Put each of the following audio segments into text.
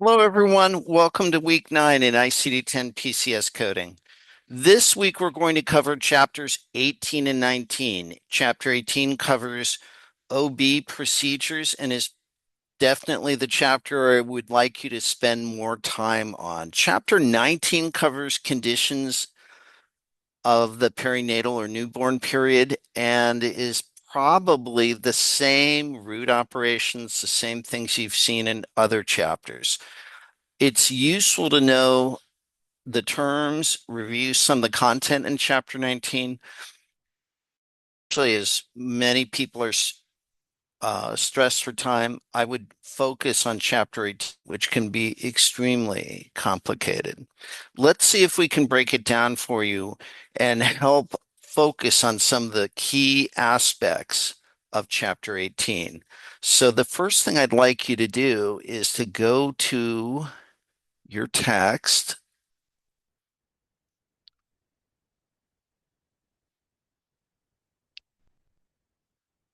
Hello, everyone. Welcome to week 9 in ICD-10 PCS coding. This week, we're going to cover chapters 18 and 19. Chapter 18 covers OB procedures and is definitely the chapter I would like you to spend more time on. Chapter 19 covers conditions of the perinatal or newborn period and is probably the same root operations, the same things you've seen in other chapters. It's useful to know the terms, review some of the content in chapter 19. Actually, as many people are stressed for time, I would focus on chapter 8, which can be extremely complicated. Let's see if we can break it down for you and help focus on some of the key aspects of chapter 18. So the first thing I'd like you to do is to go to your text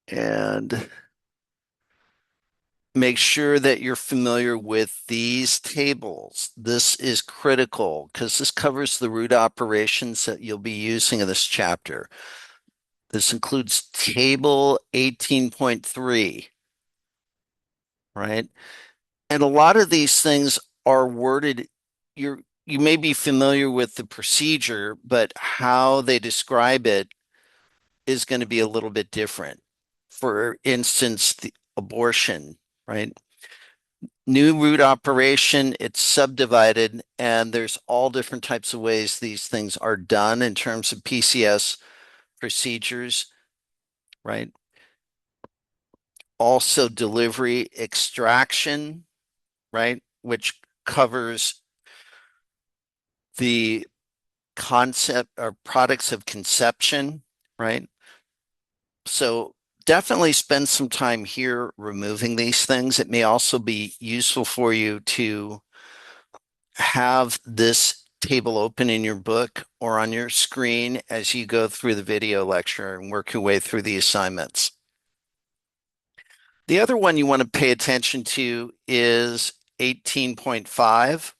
and make sure that you're familiar with these tables. This is critical because this covers the root operations that you'll be using in this chapter. This includes table 18.3, right? And a lot of these things are worded, you may be familiar with the procedure, but how they describe it is going to be a little bit different. For instance, the abortion, right? New root operation, it's subdivided, and there's all different types of ways these things are done in terms of PCS procedures, right? Also, delivery extraction, right? Which covers the concept or products of conception, right? So, definitely spend some time here removing these things. It may also be useful for you to have this table open in your book or on your screen as you go through the video lecture and work your way through the assignments. The other one you want to pay attention to is 18.5.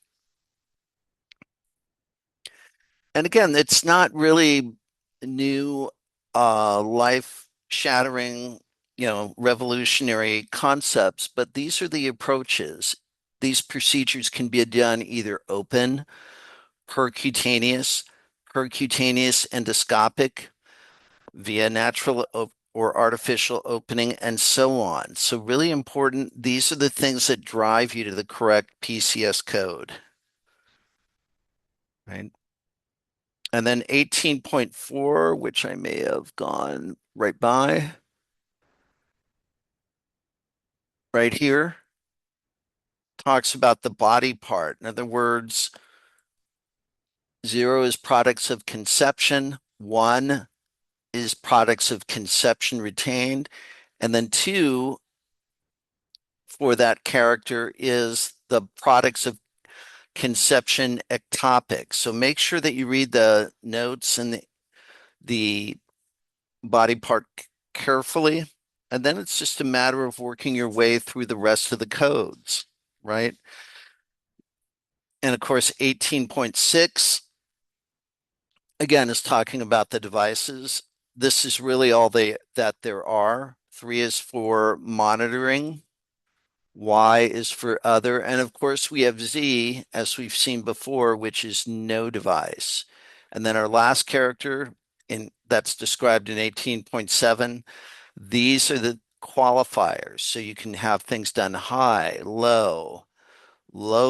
And again, it's not really new, life-shattering, revolutionary concepts, but these are the approaches. These procedures can be done either open, percutaneous, percutaneous endoscopic, via natural or artificial opening, and so on. So, really important. These are the things that drive you to the correct PCS code, right? And then 18.4, which I may have gone right by, right here, talks about the body part. In other words, 0 is products of conception, 1 is products of conception retained, and then 2 for that character is the products of conception ectopic. So make sure that you read the notes and the body part carefully. And then it's just a matter of working your way through the rest of the codes, right? And of course, 18.6, again, is talking about the devices. This is really all that there are. 3 is for monitoring. Y is for other. And of course, we have Z, as we've seen before, which is no device. And then our last character that's described in 18.7, these are the qualifiers. So you can have things done high, low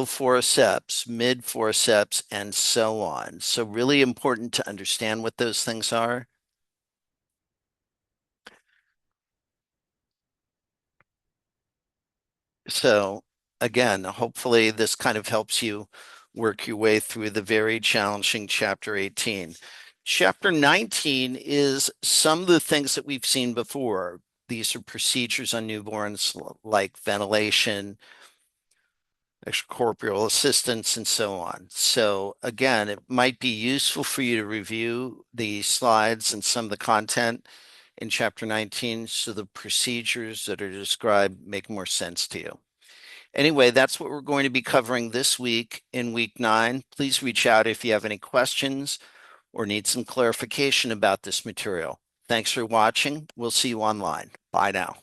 forceps, mid forceps, and so on. So really important to understand what those things are. So again, hopefully this kind of helps you work your way through the very challenging chapter 18. Chapter 19 is some of the things that we've seen before. These are procedures on newborns like ventilation, extracorporeal assistance, and so on. So again, it might be useful for you to review the slides and some of the content in chapter 19 so the procedures that are described make more sense to you. Anyway, that's what we're going to be covering this week in week 9. Please reach out if you have any questions or need some clarification about this material. Thanks for watching. We'll see you online. Bye now.